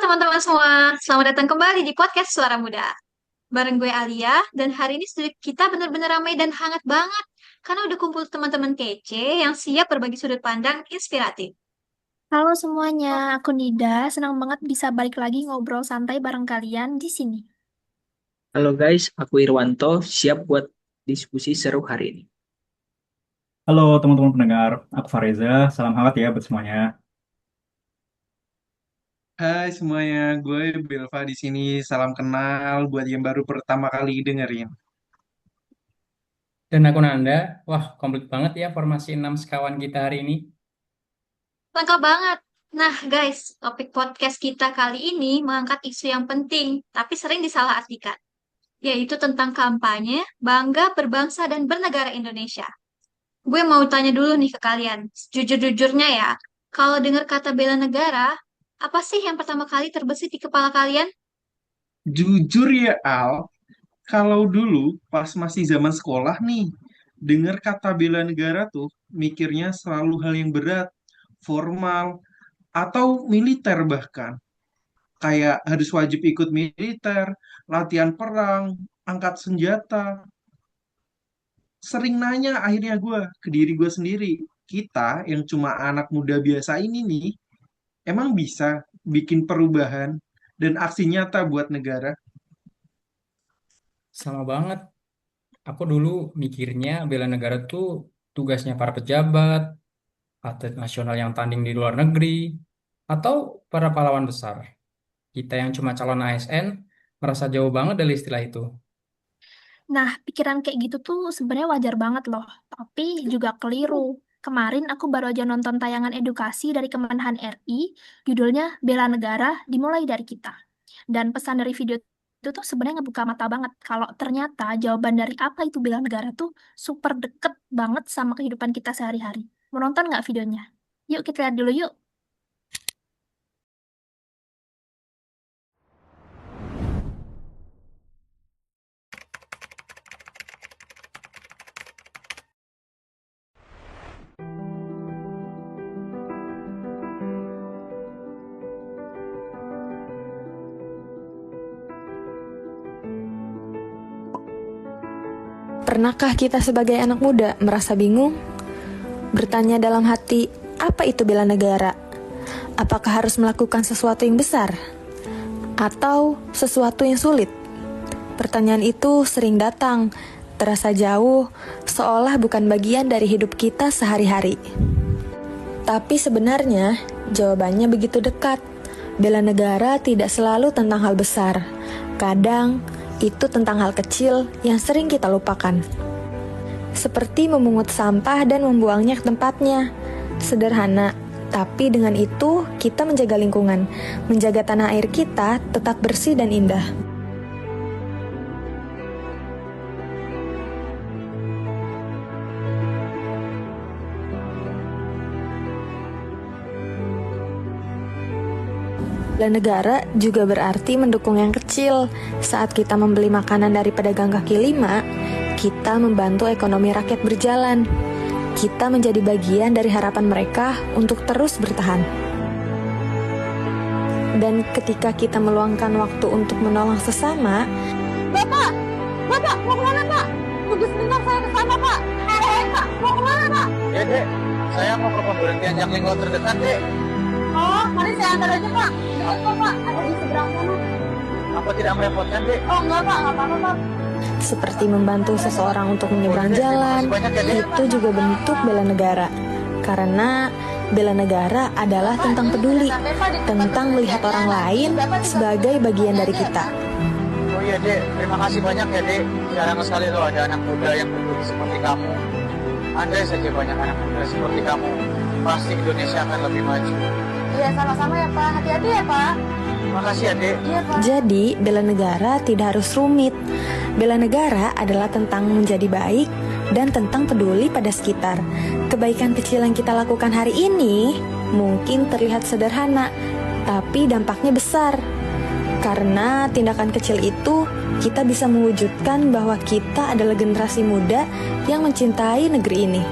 teman-teman semua, selamat datang kembali di podcast Suara Muda. Bareng gue Alia, dan hari ini studio kita benar-benar ramai dan hangat banget. Karena udah kumpul teman-teman kece yang siap berbagi sudut pandang inspiratif. Halo semuanya, aku Nida. Senang banget bisa balik lagi ngobrol santai bareng kalian di sini. Halo guys, aku Irwanto, siap buat diskusi seru hari ini. Halo teman-teman pendengar, aku Fareza. Salam hangat ya buat semuanya. Hai semuanya, gue Belva di sini. Salam kenal buat yang baru pertama kali dengerin. Dan aku Nanda, wah komplit banget ya formasi 6 sekawan kita hari ini. Lengkap banget. Nah guys, topik podcast kita kali ini mengangkat isu yang penting, tapi sering disalahartikan, yaitu tentang kampanye, bangga, berbangsa, dan bernegara Indonesia. Gue mau tanya dulu nih ke kalian, jujur-jujurnya ya, kalau dengar kata bela negara, apa sih yang pertama kali terbesit di kepala kalian? Jujur ya Al, kalau dulu pas masih zaman sekolah nih, denger kata bela negara tuh mikirnya selalu hal yang berat, formal, atau militer bahkan. Kayak harus wajib ikut militer, latihan perang, angkat senjata. Sering nanya akhirnya gue ke diri gue sendiri, kita yang cuma anak muda biasa ini nih, emang bisa bikin perubahan dan aksi nyata buat negara? Sama banget, aku dulu mikirnya bela negara tuh tugasnya para pejabat, atlet nasional yang tanding di luar negeri, atau para pahlawan besar. Kita yang cuma calon ASN merasa jauh banget dari istilah itu. Nah, pikiran kayak gitu tuh sebenarnya wajar banget loh, tapi juga keliru. Kemarin aku baru aja nonton tayangan edukasi dari Kemenhan RI, judulnya Bela Negara Dimulai Dari Kita. Dan pesan dari video itu tuh sebenarnya ngebuka mata banget kalau ternyata jawaban dari apa itu bela negara tuh super deket banget sama kehidupan kita sehari-hari. Mau nonton nggak videonya? Yuk kita lihat dulu yuk. Pernahkah kita sebagai anak muda merasa bingung? Bertanya dalam hati, apa itu bela negara? Apakah harus melakukan sesuatu yang besar? Atau sesuatu yang sulit? Pertanyaan itu sering datang, terasa jauh, seolah bukan bagian dari hidup kita sehari-hari. Tapi sebenarnya, jawabannya begitu dekat. Bela negara tidak selalu tentang hal besar. Kadang, itu tentang hal kecil yang sering kita lupakan. Seperti memungut sampah dan membuangnya ke tempatnya. Sederhana, tapi dengan itu kita menjaga lingkungan, menjaga tanah air kita tetap bersih dan indah. Bela negara juga berarti mendukung yang kecil. Saat kita membeli makanan dari pedagang kaki lima, kita membantu ekonomi rakyat berjalan. Kita menjadi bagian dari harapan mereka untuk terus bertahan. Dan ketika kita meluangkan waktu untuk menolong sesama, Bapak, Bapak, mau kemana Pak? Tunggu sebentar saya ke sana Pak. Pak, mau kemana Pak? Ya dek, saya mau ke pemberhentian Jaklinggo terdekat dek. Oh, mari saya antar aja Pak. Dekat kok Pak, ada di seberang sana. Apa tidak merepotkan dek? Oh enggak Pak, enggak apa-apa Pak. seperti membantu seseorang untuk menyeberang jalan, itu juga bentuk bela negara. Karena bela negara adalah tentang peduli, tentang melihat orang lain sebagai bagian dari kita. Oh iya dek, terima kasih banyak ya dek. Jarang sekali loh ada anak muda yang peduli seperti kamu. Andai saja banyak anak muda seperti kamu, pasti Indonesia akan lebih maju. Iya, sama-sama ya Pak. Hati-hati ya Pak. Terima kasih ya dek. Iya Pak. Jadi, bela negara tidak harus rumit. Bela negara adalah tentang menjadi baik dan tentang peduli pada sekitar. Kebaikan kecil yang kita lakukan hari ini mungkin terlihat sederhana, tapi dampaknya besar. Karena tindakan kecil itu, kita bisa mewujudkan bahwa kita adalah generasi muda yang mencintai negeri ini.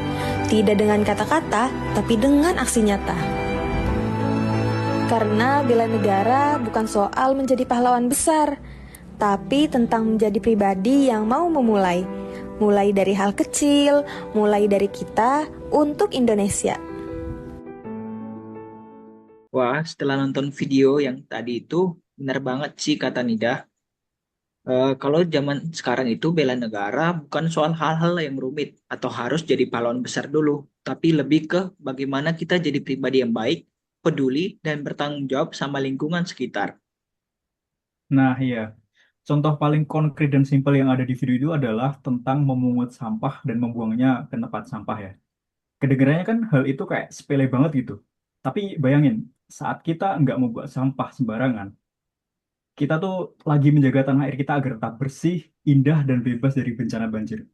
Tidak dengan kata-kata, tapi dengan aksi nyata. Karena bela negara bukan soal menjadi pahlawan besar, tapi tentang menjadi pribadi yang mau memulai. Mulai dari hal kecil, mulai dari kita untuk Indonesia. Wah, setelah nonton video yang tadi itu, benar banget sih kata Nida. Kalau zaman sekarang itu bela negara bukan soal hal-hal yang rumit atau harus jadi pahlawan besar dulu, tapi lebih ke bagaimana kita jadi pribadi yang baik, peduli, dan bertanggung jawab sama lingkungan sekitar. Nah, iya. Contoh paling konkret dan simpel yang ada di video itu adalah tentang memungut sampah dan membuangnya ke tempat sampah ya. Kedengarannya kan hal itu kayak sepele banget gitu. Tapi bayangin, saat kita nggak membuat sampah sembarangan, kita tuh lagi menjaga tanah air kita agar tetap bersih, indah, dan bebas dari bencana banjir.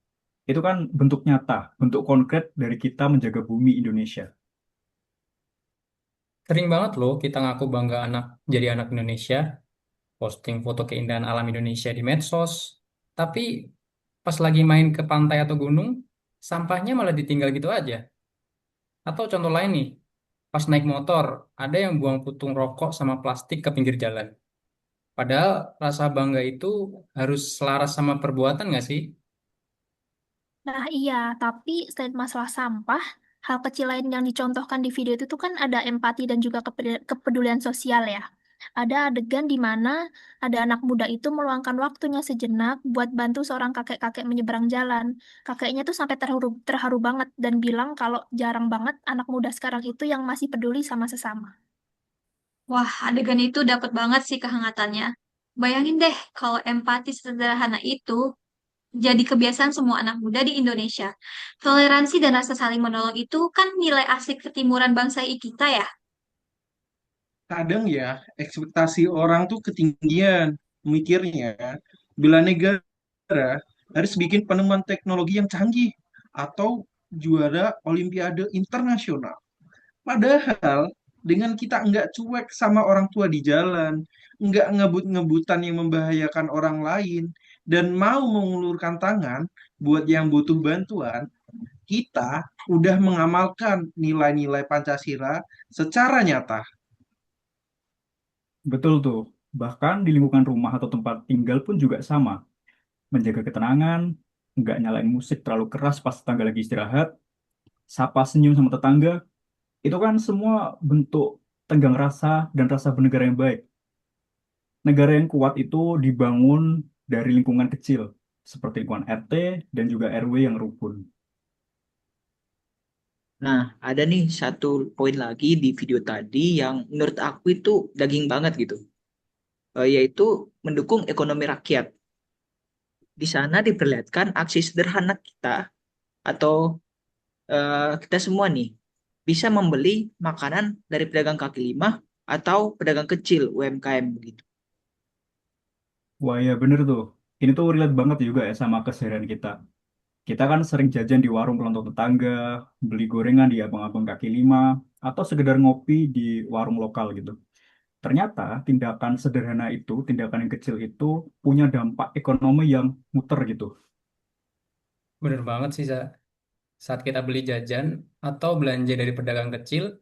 Itu kan bentuk nyata, bentuk konkret dari kita menjaga bumi Indonesia. Sering banget loh kita ngaku bangga jadi anak Indonesia, posting foto keindahan alam Indonesia di medsos. Tapi pas lagi main ke pantai atau gunung, sampahnya malah ditinggal gitu aja. Atau contoh lain nih, pas naik motor, ada yang buang putung rokok sama plastik ke pinggir jalan. Padahal rasa bangga itu harus selaras sama perbuatan nggak sih? Nah, iya, tapi selain masalah sampah, hal kecil lain yang dicontohkan di video itu tuh kan ada empati dan juga kepedulian sosial ya. Ada adegan di mana ada anak muda itu meluangkan waktunya sejenak buat bantu seorang kakek-kakek menyeberang jalan. Kakeknya tuh sampai terharu banget dan bilang kalau jarang banget anak muda sekarang itu yang masih peduli sama sesama. Wah, adegan itu dapat banget sih kehangatannya. Bayangin deh kalau empati sederhana itu jadi kebiasaan semua anak muda di Indonesia. Toleransi dan rasa saling menolong itu kan nilai asli ketimuran bangsa kita ya. Kadang ya, ekspektasi orang tuh ketinggian mikirnya. Bela negara harus bikin penemuan teknologi yang canggih atau juara Olimpiade internasional. Padahal dengan kita nggak cuek sama orang tua di jalan, nggak ngebut-ngebutan yang membahayakan orang lain, dan mau mengulurkan tangan buat yang butuh bantuan, kita udah mengamalkan nilai-nilai Pancasila secara nyata. Betul tuh. Bahkan di lingkungan rumah atau tempat tinggal pun juga sama. Menjaga ketenangan, nggak nyalain musik terlalu keras pas tetangga lagi istirahat, sapa senyum sama tetangga, itu kan semua bentuk tenggang rasa dan rasa bernegara yang baik. Negara yang kuat itu dibangun dari lingkungan kecil, seperti lingkungan RT dan juga RW yang rukun. Nah, ada nih satu poin lagi di video tadi yang menurut aku itu daging banget gitu, yaitu mendukung ekonomi rakyat. Di sana diperlihatkan aksi sederhana kita atau kita semua nih bisa membeli makanan dari pedagang kaki lima atau pedagang kecil UMKM begitu. Wah ya bener tuh, ini tuh relate banget juga ya sama keseharian kita. Kita kan sering jajan di warung kelontong tetangga, beli gorengan di abang-abang kaki lima, atau sekedar ngopi di warung lokal gitu. Ternyata tindakan sederhana itu, tindakan yang kecil itu punya dampak ekonomi yang muter gitu. Bener banget sih, saat kita beli jajan atau belanja dari pedagang kecil,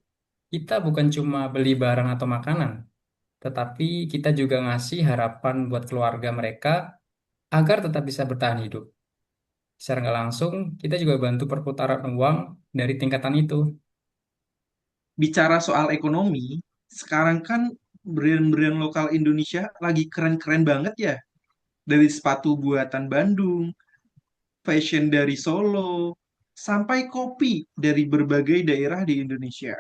kita bukan cuma beli barang atau makanan, tetapi kita juga ngasih harapan buat keluarga mereka agar tetap bisa bertahan hidup. Secara nggak langsung, kita juga bantu perputaran uang dari tingkatan itu. Bicara soal ekonomi, sekarang kan brand-brand lokal Indonesia lagi keren-keren banget ya. Dari sepatu buatan Bandung, fashion dari Solo, sampai kopi dari berbagai daerah di Indonesia.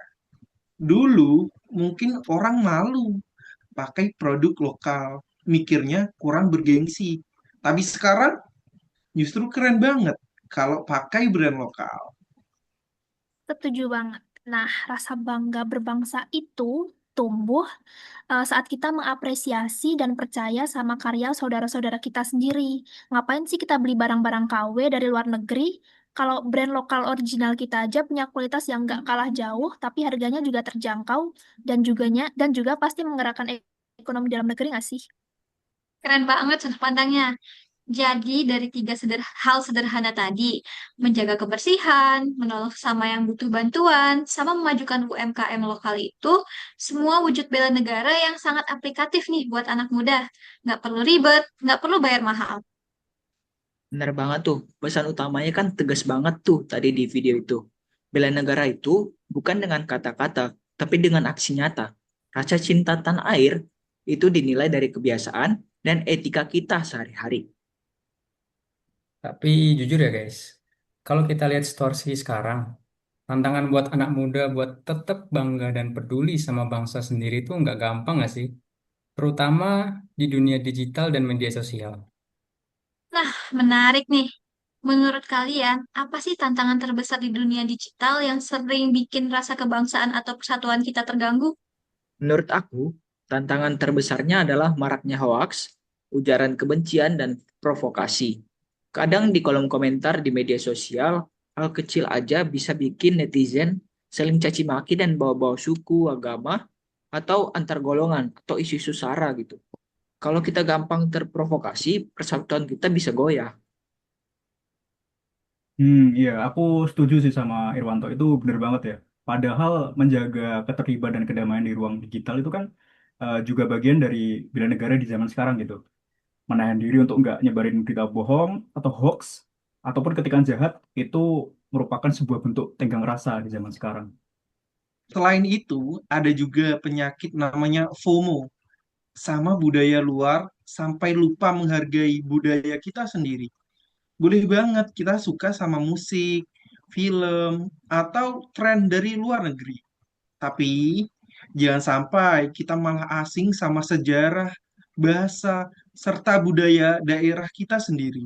Dulu mungkin orang malu pakai produk lokal, mikirnya kurang bergengsi. Tapi sekarang justru keren banget kalau pakai brand lokal. Setuju banget. Nah, rasa bangga berbangsa itu tumbuh saat kita mengapresiasi dan percaya sama karya saudara-saudara kita sendiri. Ngapain sih kita beli barang-barang KW dari luar negeri? Kalau brand lokal original kita aja punya kualitas yang nggak kalah jauh, tapi harganya juga terjangkau dan juga pasti menggerakkan ekonomi dalam negeri nggak sih? Keren banget sudut pandangnya. Jadi dari hal sederhana tadi, menjaga kebersihan, menolong sama yang butuh bantuan, sama memajukan UMKM lokal itu, semua wujud bela negara yang sangat aplikatif nih buat anak muda. Nggak perlu ribet, nggak perlu bayar mahal. Benar banget tuh, pesan utamanya kan tegas banget tuh tadi di video itu. Bela negara itu bukan dengan kata-kata, tapi dengan aksi nyata. Rasa cinta tanah air itu dinilai dari kebiasaan dan etika kita sehari-hari. Tapi jujur ya guys, kalau kita lihat situasi sekarang, tantangan buat anak muda buat tetap bangga dan peduli sama bangsa sendiri itu nggak gampang nggak sih? Terutama di dunia digital dan media sosial. Nah, menarik nih. Menurut kalian, apa sih tantangan terbesar di dunia digital yang sering bikin rasa kebangsaan atau persatuan kita terganggu? Menurut aku, tantangan terbesarnya adalah maraknya hoaks, ujaran kebencian, dan provokasi. Kadang di kolom komentar di media sosial, hal kecil aja bisa bikin netizen saling caci maki dan bawa-bawa suku, agama, atau antar golongan, atau isu-isu sara gitu. Kalau kita gampang terprovokasi, persatuan kita bisa goyah. Iya, aku setuju sih sama Irwanto, itu bener banget ya. Padahal menjaga ketertiban dan kedamaian di ruang digital itu kan juga bagian dari bela negara di zaman sekarang gitu. Menahan diri untuk nggak nyebarin berita bohong atau hoax, ataupun ketikan jahat itu merupakan sebuah bentuk tenggang rasa di zaman sekarang. Selain itu, ada juga penyakit namanya FOMO, sama budaya luar sampai lupa menghargai budaya kita sendiri. Boleh banget kita suka sama musik, film, atau tren dari luar negeri. Tapi jangan sampai kita malah asing sama sejarah, bahasa, serta budaya daerah kita sendiri.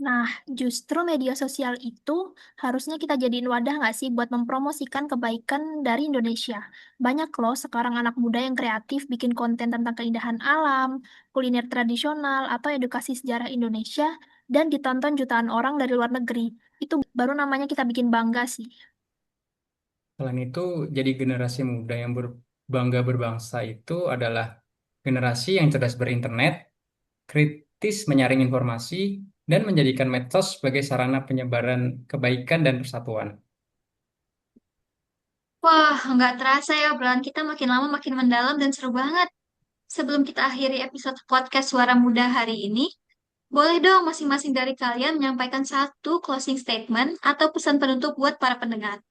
Nah, justru media sosial itu harusnya kita jadiin wadah nggak sih buat mempromosikan kebaikan dari Indonesia. Banyak loh sekarang anak muda yang kreatif bikin konten tentang keindahan alam, kuliner tradisional, atau edukasi sejarah Indonesia, dan ditonton jutaan orang dari luar negeri. Itu baru namanya kita bikin bangga sih. Selain itu, jadi generasi muda yang berbangga berbangsa itu adalah generasi yang cerdas berinternet, kritis menyaring informasi, dan menjadikan medsos sebagai sarana penyebaran kebaikan dan persatuan. Wah, nggak terasa ya, obrolan kita makin lama makin mendalam dan seru banget. Sebelum kita akhiri episode podcast Suara Muda hari ini, boleh dong masing-masing dari kalian menyampaikan satu closing statement atau pesan penutup buat para pendengar.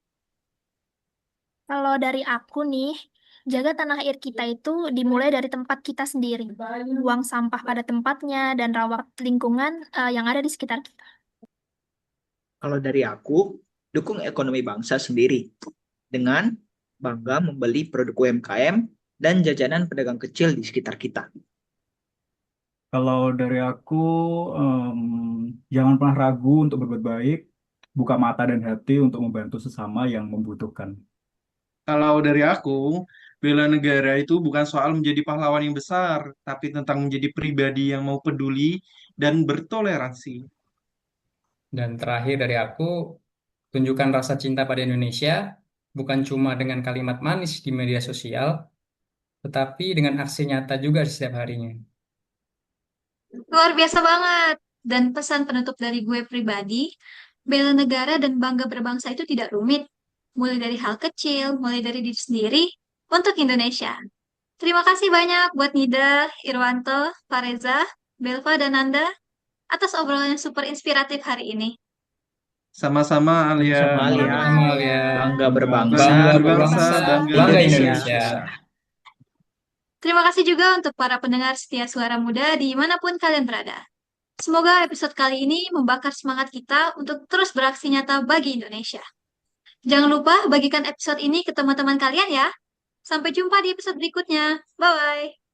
Kalau dari aku nih, jaga tanah air kita itu dimulai dari tempat kita sendiri. Buang sampah pada tempatnya dan rawat lingkungan yang ada di sekitar kita. Kalau dari aku, dukung ekonomi bangsa sendiri dengan bangga membeli produk UMKM dan jajanan pedagang kecil di sekitar kita. Kalau dari aku, em, jangan pernah ragu untuk berbuat baik, buka mata dan hati untuk membantu sesama yang membutuhkan. Kalau dari aku, bela negara itu bukan soal menjadi pahlawan yang besar, tapi tentang menjadi pribadi yang mau peduli dan bertoleransi. Dan terakhir dari aku, tunjukkan rasa cinta pada Indonesia, bukan cuma dengan kalimat manis di media sosial, tetapi dengan aksi nyata juga di setiap harinya. Luar biasa banget. Dan pesan penutup dari gue pribadi, bela negara dan bangga berbangsa itu tidak rumit. Mulai dari hal kecil, mulai dari diri sendiri, untuk Indonesia. Terima kasih banyak buat Nida, Irwanto, Fareza, Belva, dan Nanda atas obrolan yang super inspiratif hari ini. Sama-sama, Alia. Sama Alia, Sama Alia. bangga berbangsa, Bangga berbangsa, berbangsa, bangga bangga Indonesia. Indonesia. Terima kasih juga untuk para pendengar setia Suara Muda dimanapun kalian berada. Semoga episode kali ini membakar semangat kita untuk terus beraksi nyata bagi Indonesia. Jangan lupa bagikan episode ini ke teman-teman kalian ya. Sampai jumpa di episode berikutnya. Bye-bye.